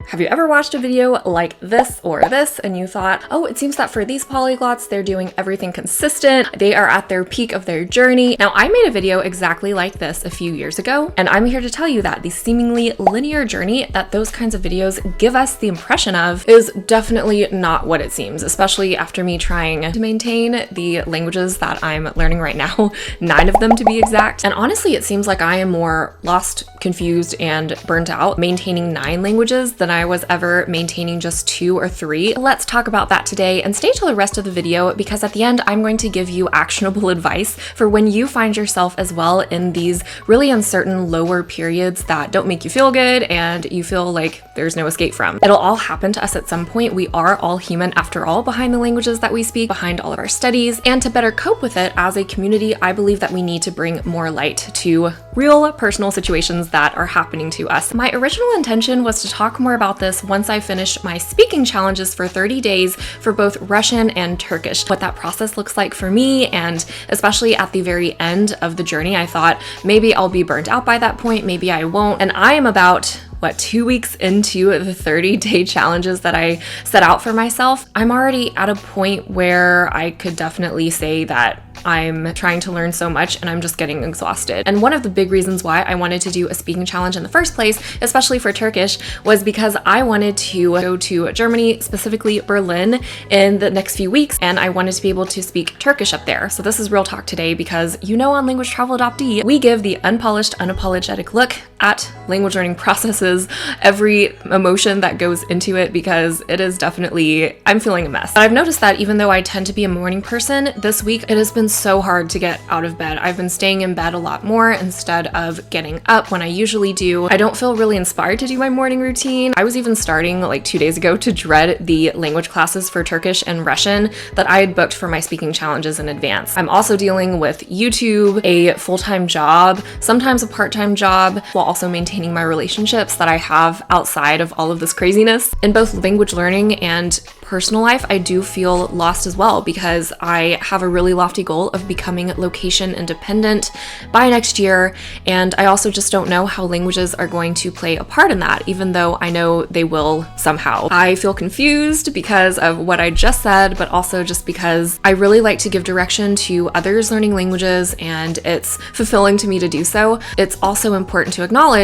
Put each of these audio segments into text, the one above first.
Have you ever watched a video like this or this and you thought, oh, it seems that for these polyglots, they're doing everything consistent. They are at their peak of their journey. Now, I made a video exactly like this a few years ago, and I'm here to tell you that the seemingly linear journey that those kinds of videos give us the impression of is definitely not what it seems, especially after me trying to maintain the languages that I'm learning right now, 9 of them to be exact. And honestly, it seems like I am more lost, confused, and burnt out maintaining 9 languages than I was ever maintaining just 2 or 3. Let's talk about that today and stay till the rest of the video, because at the end I'm going to give you actionable advice for when you find yourself as well in these really uncertain lower periods that don't make you feel good and you feel like there's no escape from. It'll all happen to us at some point. We are all human after all behind the languages that we speak, behind all of our studies, and to better cope with it as a community, I believe that we need to bring more light to real personal situations that are happening to us. My original intention was to talk more about this once I finished my speaking challenges for 30 days for both Russian and Turkish, what that process looks like for me, and especially at the very end of the journey, I thought maybe I'll be burnt out by that point, maybe I won't, and I am about 2 weeks into the 30-day challenges that I set out for myself. I'm already at a point where I could definitely say that I'm trying to learn so much and I'm just getting exhausted. And one of the big reasons why I wanted to do a speaking challenge in the first place, especially for Turkish, was because I wanted to go to Germany, specifically Berlin, in the next few weeks, and I wanted to be able to speak Turkish up there. So this is real talk today because you know on Language Travel Adoptee, we give the unpolished, unapologetic look at language learning processes, every emotion that goes into it, because it is definitely, I'm feeling a mess. But I've noticed that even though I tend to be a morning person, this week it has been so hard to get out of bed. I've been staying in bed a lot more instead of getting up when I usually do. I don't feel really inspired to do my morning routine. I was even starting like 2 days ago to dread the language classes for Turkish and Russian that I had booked for my speaking challenges in advance. I'm also dealing with YouTube, a full-time job, sometimes a part-time job, while also maintaining my relationships that I have outside of all of this craziness. In both language learning and personal life, I do feel lost as well because I have a really lofty goal of becoming location independent by next year, and I also just don't know how languages are going to play a part in that, even though I know they will somehow. I feel confused because of what I just said, but also just because I really like to give direction to others learning languages, and it's fulfilling to me to do so. It's also important to acknowledge,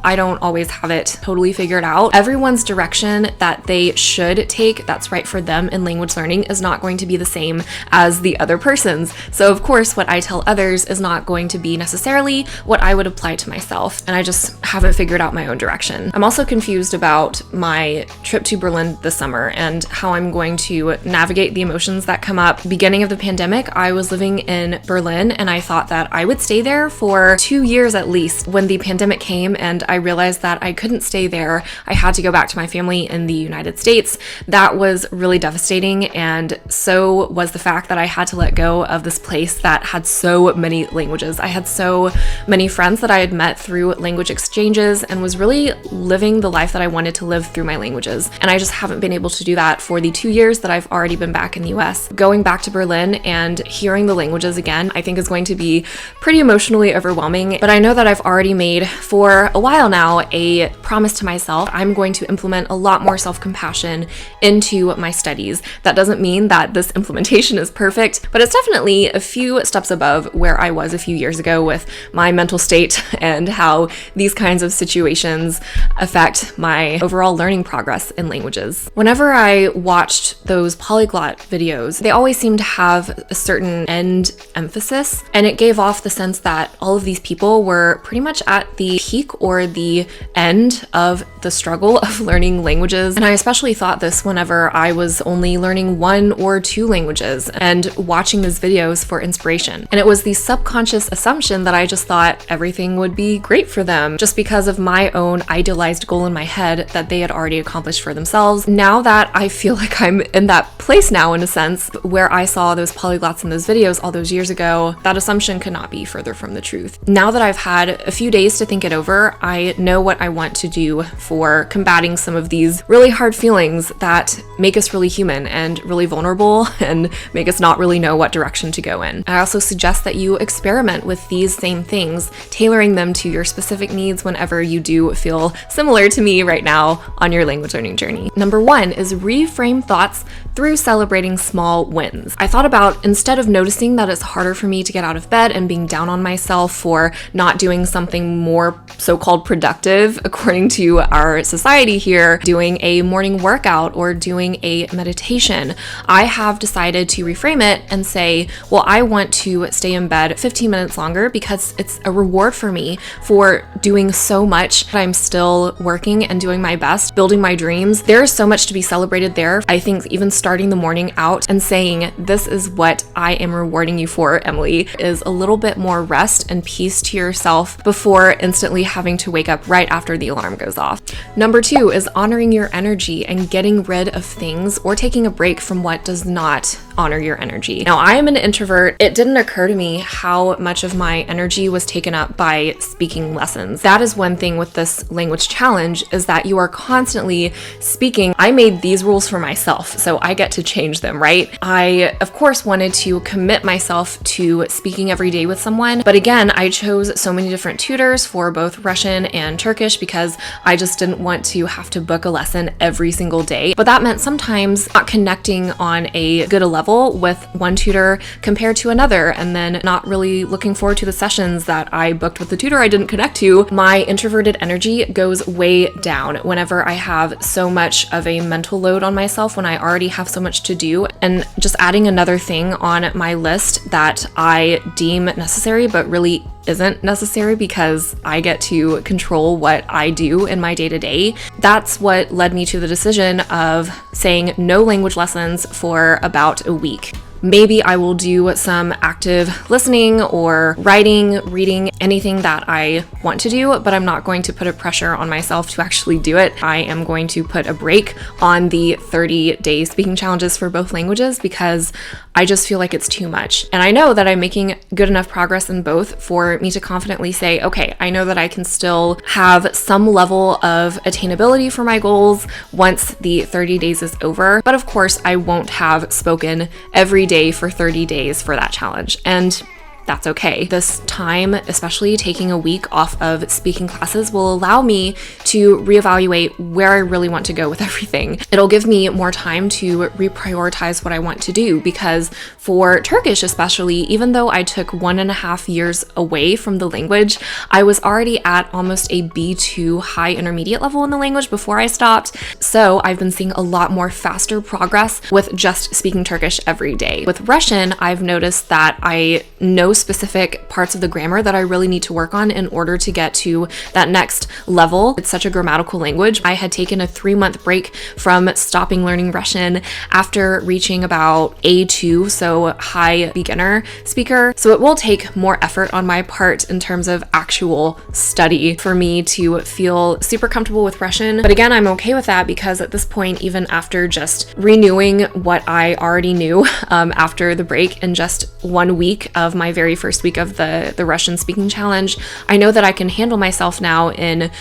I don't always have it totally figured out. Everyone's direction that they should take that's right for them in language learning is not going to be the same as the other person's. So of course, what I tell others is not going to be necessarily what I would apply to myself, and I just haven't figured out my own direction. I'm also confused about my trip to Berlin this summer and how I'm going to navigate the emotions that come up. Beginning of the pandemic, I was living in Berlin and I thought that I would stay there for 2 years at least. When the pandemic came and I realized that I couldn't stay there, I had to go back to my family in the United States. That was really devastating, and so was the fact that I had to let go of this place that had so many languages. I had so many friends that I had met through language exchanges and was really living the life that I wanted to live through my languages. And I just haven't been able to do that for the 2 years that I've already been back in the US. Going back to Berlin and hearing the languages again, I think is going to be pretty emotionally overwhelming, but I know that I've already made for a while now a promise to myself. I'm going to implement a lot more self-compassion into my studies. That doesn't mean that this implementation is perfect, but it's definitely a few steps above where I was a few years ago with my mental state and how these kinds of situations affect my overall learning progress in languages. Whenever I watched those polyglot videos, they always seemed to have a certain end emphasis, and it gave off the sense that all of these people were pretty much at the peak or the end of the struggle of learning languages. And I especially thought this whenever I was only learning 1 or 2 languages and watching these videos for inspiration. And it was the subconscious assumption that I just thought everything would be great for them just because of my own idealized goal in my head that they had already accomplished for themselves. Now that I feel like I'm in that place now, in a sense, where I saw those polyglots in those videos all those years ago, that assumption could not be further from the truth. Now that I've had a few days to think it over, I I know what I want to do for combating some of these really hard feelings that make us really human and really vulnerable and make us not really know what direction to go in. I also suggest that you experiment with these same things, tailoring them to your specific needs whenever you do feel similar to me right now on your language learning journey. Number 1 is reframe thoughts through celebrating small wins. I thought about, instead of noticing that it's harder for me to get out of bed and being down on myself for not doing something more so-called productive, according to our society here, doing a morning workout or doing a meditation, I have decided to reframe it and say, well, I want to stay in bed 15 minutes longer because it's a reward for me for doing so much. I'm still working and doing my best, building my dreams. There is so much to be celebrated there. I think even starting the morning out and saying, this is what I am rewarding you for, Emily, is a little bit more rest and peace to yourself before instantly having to wake up right after the alarm goes off. Number 2 is honoring your energy and getting rid of things or taking a break from what does not honor your energy. Now, I am an introvert. It didn't occur to me how much of my energy was taken up by speaking lessons. That is one thing with this language challenge, is that you are constantly speaking. I made these rules for myself, so I get to change them, right? I, of course, wanted to commit myself to speaking every day with someone, but again, I chose so many different tutors for both Russian and Turkish because I just didn't want to have to book a lesson every single day. But that meant sometimes not connecting on a good level with one tutor compared to another, and then not really looking forward to the sessions that I booked with the tutor I didn't connect to. My introverted energy goes way down whenever I have so much of a mental load on myself, when I already have so much to do, and just adding another thing on my list that I deem necessary but really isn't necessary because I get to control what I do in my day-to-day. That's what led me to the decision of saying no language lessons for about a week. Maybe I will do some active listening or writing, reading, anything that I want to do, but I'm not going to put a pressure on myself to actually do it. I am going to put a break on the 30-day speaking challenges for both languages because I just feel like it's too much. And I know that I'm making good enough progress in both for me to confidently say, okay, I know that I can still have some level of attainability for my goals once the 30 days is over. But of course, I won't have spoken every day for 30 days for that challenge. And that's okay. This time, especially taking a week off of speaking classes, will allow me to reevaluate where I really want to go with everything. It'll give me more time to reprioritize what I want to do, because for Turkish especially, even though I took 1.5 years away from the language, I was already at almost a B2 high intermediate level in the language before I stopped. So I've been seeing a lot more faster progress with just speaking Turkish every day. With Russian, I've noticed that I know specific parts of the grammar that I really need to work on in order to get to that next level. It's such a grammatical language. I had taken a 3-month break from stopping learning Russian after reaching about A2, so high beginner speaker. So it will take more effort on my part in terms of actual study for me to feel super comfortable with Russian. But again, I'm okay with that because at this point, even after just renewing what I already knew after the break in just 1 week of my very first week of the Russian speaking challenge, I know that I can handle myself now in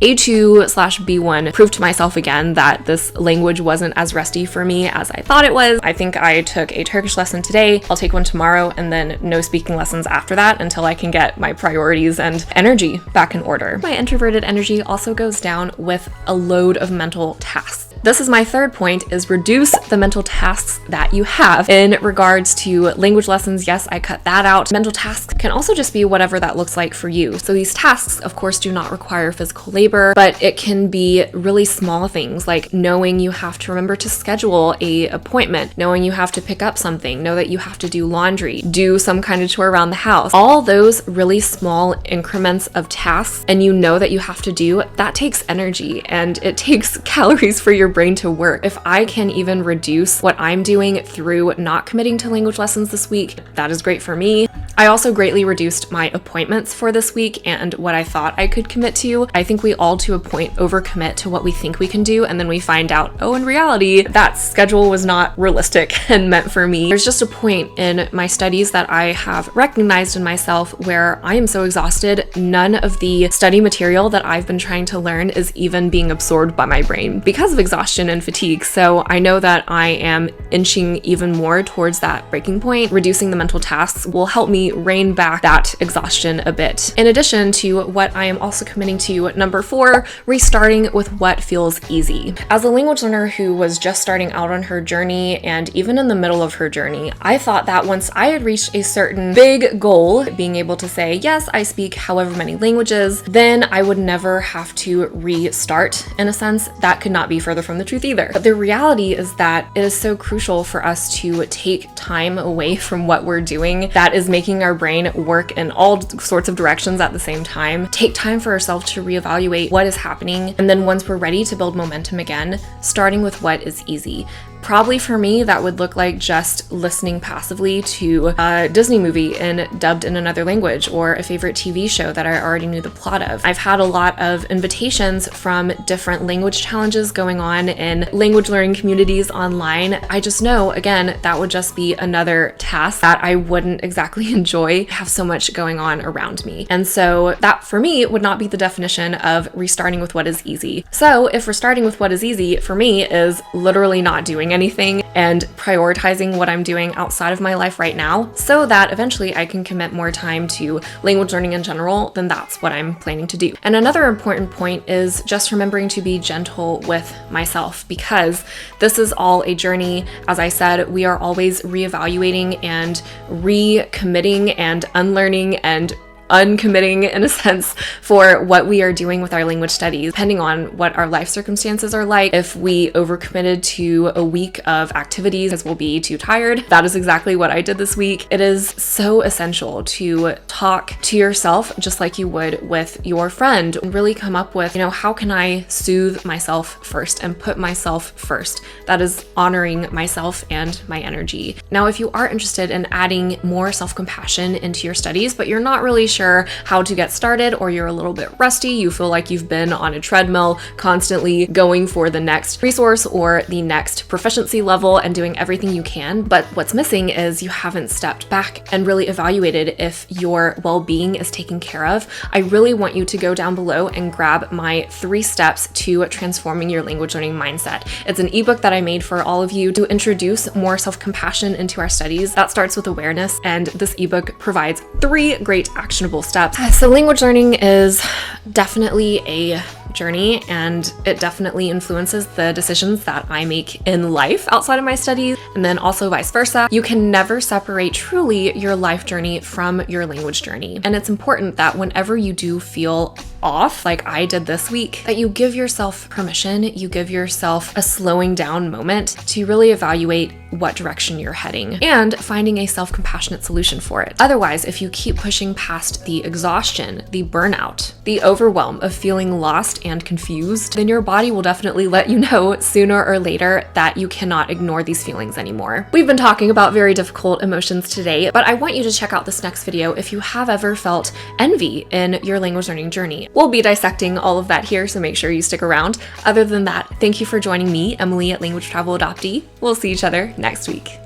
A2/B1, prove to myself again that this language wasn't as rusty for me as I thought it was. I think I took a Turkish lesson today, I'll take one tomorrow, and then no speaking lessons after that until I can get my priorities and energy back in order. My introverted energy also goes down with a load of mental tasks. This is my third point, is reduce the mental tasks that you have. In regards to language lessons, yes, I cut that out. Mental tasks can also just be whatever that looks like for you. So these tasks, of course, do not require physical labor, but it can be really small things like knowing you have to remember to schedule a appointment, knowing you have to pick up something, know that you have to do laundry, do some kind of tour around the house. All those really small increments of tasks, and you know that you have to do, that takes energy and it takes calories for your brain to work. If I can even reduce what I'm doing through not committing to language lessons this week, that is great for me. I also greatly reduced my appointments for this week and what I thought I could commit to. I think we all to a point overcommit to what we think we can do, and then we find out, oh, in reality, that schedule was not realistic and meant for me. There's just a point in my studies that I have recognized in myself where I am so exhausted, none of the study material that I've been trying to learn is even being absorbed by my brain because of exhaustion and fatigue. So I know that I am inching even more towards that breaking point. Reducing the mental tasks will help me rein back that exhaustion a bit. In addition to what I am also committing to, number 4, restarting with what feels easy. As a language learner who was just starting out on her journey and even in the middle of her journey, I thought that once I had reached a certain big goal, being able to say, yes, I speak however many languages, then I would never have to restart. In a sense, that could not be further from the truth either. But the reality is that it is so crucial for us to take time away from what we're doing that is making our brain work in all sorts of directions at the same time. Take time for ourselves to reevaluate what is happening, and then once we're ready to build momentum again, starting with what is easy. Probably for me, that would look like just listening passively to a Disney movie dubbed in another language, or a favorite TV show that I already knew the plot of. I've had a lot of invitations from different language challenges going on in language learning communities online. I just know, again, that would just be another task that I wouldn't exactly enjoy. I have so much going on around me. And so that for me would not be the definition of restarting with what is easy. So if restarting with what is easy for me is literally not doing anything and prioritizing what I'm doing outside of my life right now so that eventually I can commit more time to language learning in general, then that's what I'm planning to do. And another important point is just remembering to be gentle with myself, because this is all a journey. As I said, we are always reevaluating and recommitting and unlearning and uncommitting in a sense for what we are doing with our language studies, depending on what our life circumstances are like. If we overcommitted to a week of activities because we'll be too tired, that is exactly what I did this week. It is so essential to talk to yourself just like you would with your friend and really come up with, how can I soothe myself first and put myself first? That is honoring myself and my energy. Now, if you are interested in adding more self-compassion into your studies, but you're not really sure how to get started, or you're a little bit rusty, you feel like you've been on a treadmill constantly going for the next resource or the next proficiency level and doing everything you can, but what's missing is you haven't stepped back and really evaluated if your well-being is taken care of, I really want you to go down below and grab my 3 steps to transforming your language learning mindset. It's an ebook that I made for all of you to introduce more self-compassion into our studies. That starts with awareness, and this ebook provides 3 great actionable steps. So language learning is definitely a journey, and it definitely influences the decisions that I make in life outside of my studies, and then also vice versa. You can never separate truly your life journey from your language journey. And it's important that whenever you do feel off, like I did this week, that you give yourself permission, you give yourself a slowing down moment to really evaluate what direction you're heading and finding a self-compassionate solution for it. Otherwise, if you keep pushing past the exhaustion, the burnout, the overwhelm of feeling lost and confused, then your body will definitely let you know sooner or later that you cannot ignore these feelings anymore. We've been talking about very difficult emotions today, but I want you to check out this next video if you have ever felt envy in your language learning journey. We'll be dissecting all of that here, so make sure you stick around. Other than that, thank you for joining me, Emily at Language Travel Adoptee. We'll see each other next week.